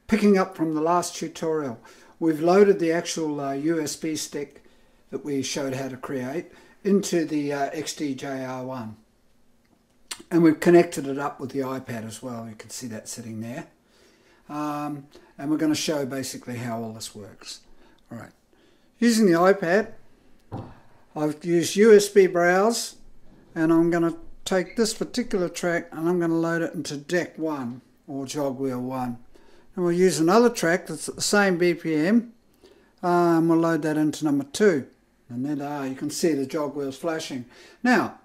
picking up from the last tutorial, we've loaded the actual USB stick that we showed how to create into the XDJ-R1. And we've connected it up with the iPad as well. You can see that sitting there. And we're going to show basically how all this works. All right. Using the iPad, I've used USB browse, and I'm going to take this particular track and I'm going to load it into deck 1 or jog wheel 1. And we'll use another track that's at the same BPM, and we'll load that into number 2. And then you can see the jog wheels flashing. Now,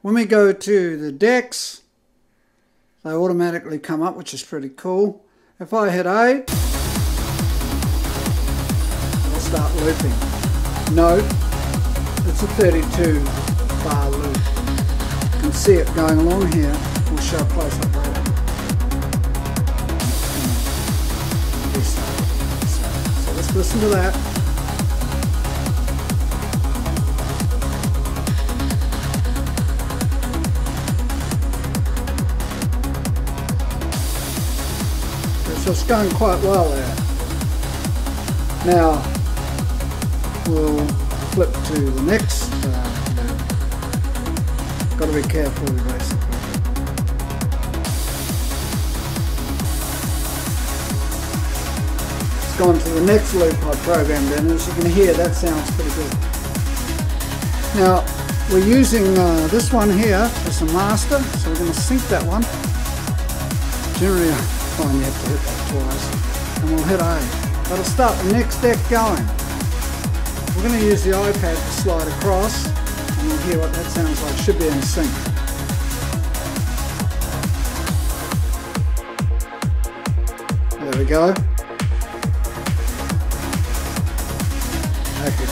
when we go to the decks, they automatically come up, which is pretty cool. If I hit A, it'll start looping. Note, it's a 32 bar loop. You can see it going along here. We'll show a close-up later. So let's listen to that. So it's going quite well there. Now we'll flip to the next. Got to be careful basically. It's gone to the next loop I programmed in, and as you can hear, that sounds pretty good. Now we're using this one here as a master, so we're going to sync that one. Generally, I find you have to hit that twice, and we'll hit A. That'll start the next deck going. We're going to use the iPad to slide across, and we'll hear what that sounds like. Should be in sync. There we go. Okay, good.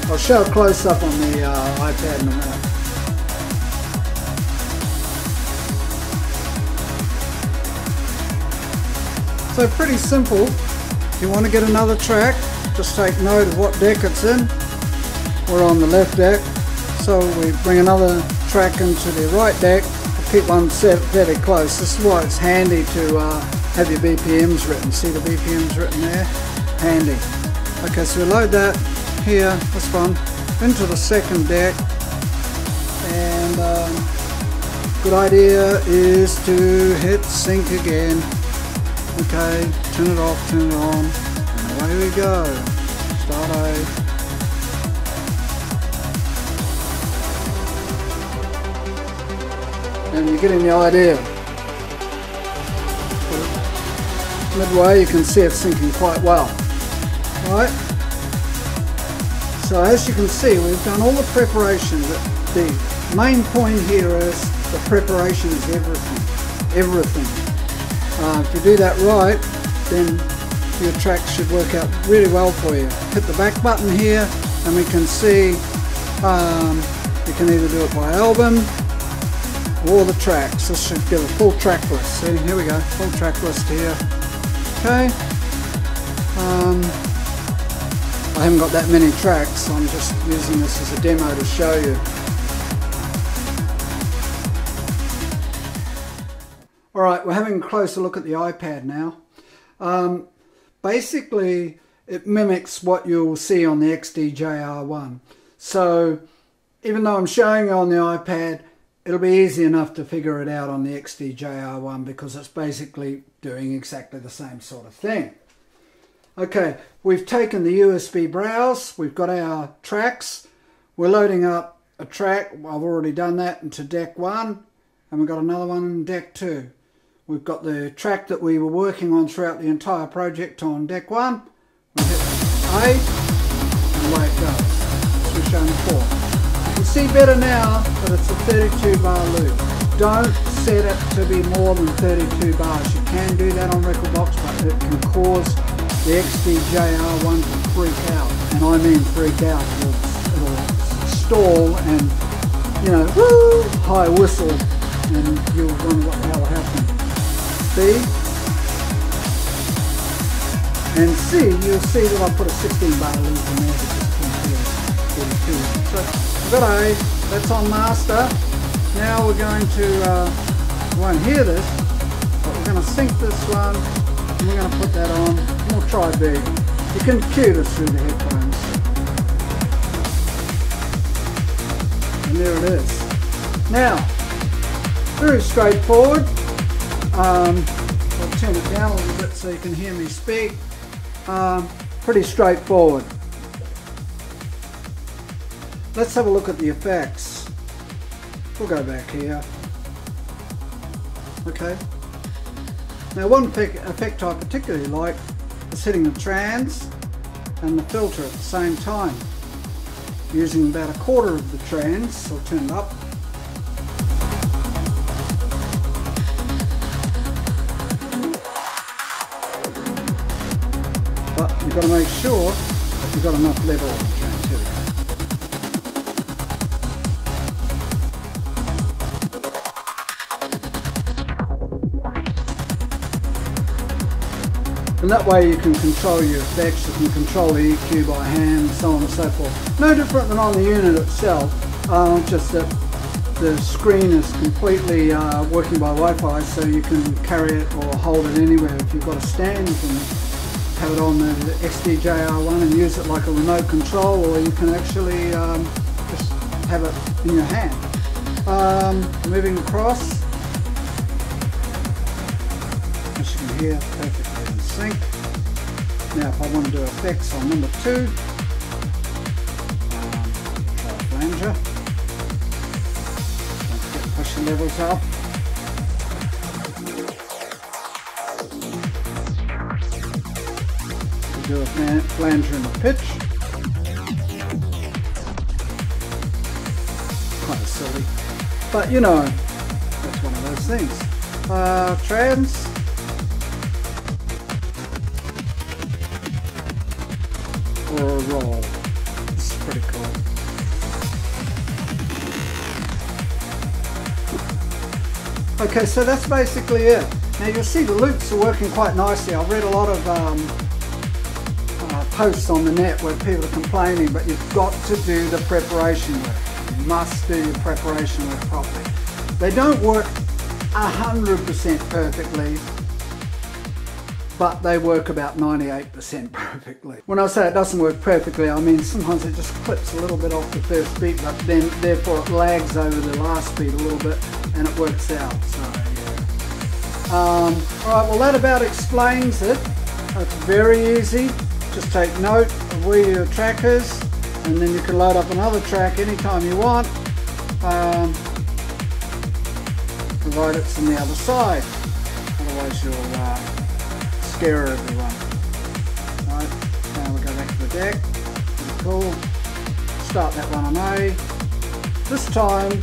I'll show a close-up on the iPad in a minute. So pretty simple. If you want to get another track, just take note of what deck it's in. We're on the left deck, so we bring another track into the right deck. We'll keep one set very close. This is why it's handy to have your BPMs written. See the BPMs written there? Handy. Okay, so we load that here, this one, into the second deck, and good idea is to hit sync again. Okay, turn it off, turn it on, and away we go. Start A. And you're getting the idea. Midway you can see it's syncing quite well. Right? So as you can see, we've done all the preparation. The main point here is the preparation is everything. Everything. If you do that right, then your track should work out really well for you. Hit the back button here, and we can see you can either do it by album or the tracks. This should give a full track list. See, here we go, full track list here. Okay. I haven't got that many tracks, so I'm just using this as a demo to show you. Alright, we're having a closer look at the iPad now. Basically, it mimics what you'll see on the XDJ-R1. So, even though I'm showing you on the iPad, it'll be easy enough to figure it out on the XDJ-R1 because it's basically doing exactly the same sort of thing. Okay, we've taken the USB browse, we've got our tracks, we're loading up a track, I've already done that, into deck 1, and we've got another one in deck 2. We've got the track that we were working on throughout the entire project on deck 1. We hit A, and away it goes, as we've shown before. You can see better now that it's a 32 bar loop. Don't set it to be more than 32 bars. You can do that on Recordbox, but it can cause the XDJ-R1 to freak out. And I mean freak out. It'll stall and, you know, woo, high whistle, and you'll wonder what the hell happened. B and C, you'll see that I put a 16 bar loop in there because it's 42. So we've got A, that's on master. Now we're going to, you won't hear this, but we're going to sync this one And we're going to put that on, and we'll try B. You can cue this through the headphones. And there it is. Now, very straightforward. I'll turn it down a little bit so you can hear me speak. Pretty straightforward. Let's have a look at the effects. We'll go back here. Okay. Now one effect I particularly like is hitting the trans and the filter at the same time. Using about 1/4 of the trans, so I'll turn it up. But you've got to make sure that you've got enough level on the trans. Here we go. And that way you can control your effects, you can control the EQ by hand, so on and so forth. No different than on the unit itself, just that the screen is completely working by Wi-Fi, so you can carry it or hold it anywhere. If you've got a stand, you can have it on the XDJ-R1 and use it like a remote control, or you can actually just have it in your hand. Moving across, as you can hear, perfectly in sync. Now if I want to do effects on number 2, try a flanger. Don't forget to push the levels up. We'll do a flanger and a pitch. Kind of silly, but you know, that's one of those things. Trans. Or a roll. This is pretty cool. Okay, so that's basically it. Now you'll see the loops are working quite nicely. I've read a lot of posts on the net where people are complaining, but you've got to do the preparation work. You must do your preparation work properly. They don't work 100% perfectly, but they work about 98% perfectly. When I say it doesn't work perfectly, I mean sometimes it just clips a little bit off the first beat, but then therefore it lags over the last beat a little bit and it works out. So yeah. Alright, well that about explains it. It's very easy. Just take note of where your track is, and then you can load up another track anytime you want, provided it's on the other side. Otherwise you'll scare everyone. Right, now we'll go back to the deck. Pretty cool. Start that one on A. This time,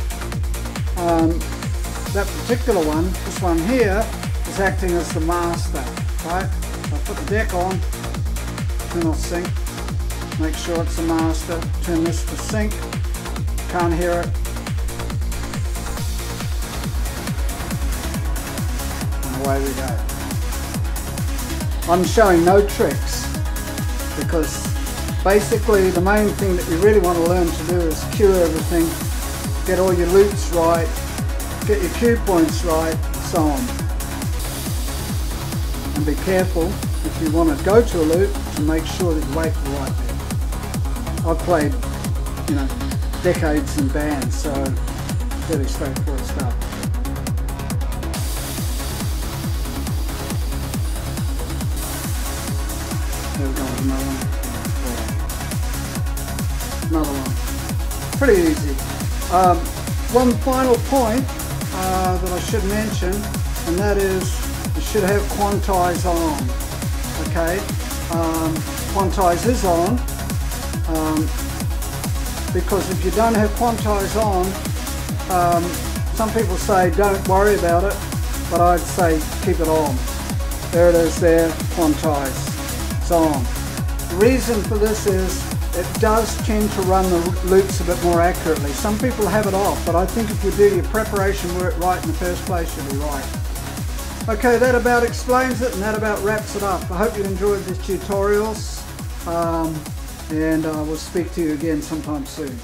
that particular one, this one here, is acting as the master. Right? So I'll put the deck on, turn off sync, make sure it's the master, turn this to sync, can't hear it. And away we go. I'm showing no tricks because basically the main thing that you really want to learn to do is cue everything, get all your loops right, get your cue points right, so on. And be careful if you want to go to a loop to make sure that you wait for the right bit. I've played, you know, decades in bands, so fairly straightforward stuff. There we go, another one. Another one. Pretty easy. One final point that I should mention, and that is you should have quantize on. Okay, quantize is on because if you don't have quantize on, some people say don't worry about it, but I'd say keep it on. There it is there, quantize. On. The reason for this is it does tend to run the loops a bit more accurately. Some people have it off, but I think if you do your preparation work right in the first place, you'll be right. Okay, that about explains it, and that about wraps it up. I hope you enjoyed these tutorials, and I will speak to you again sometime soon.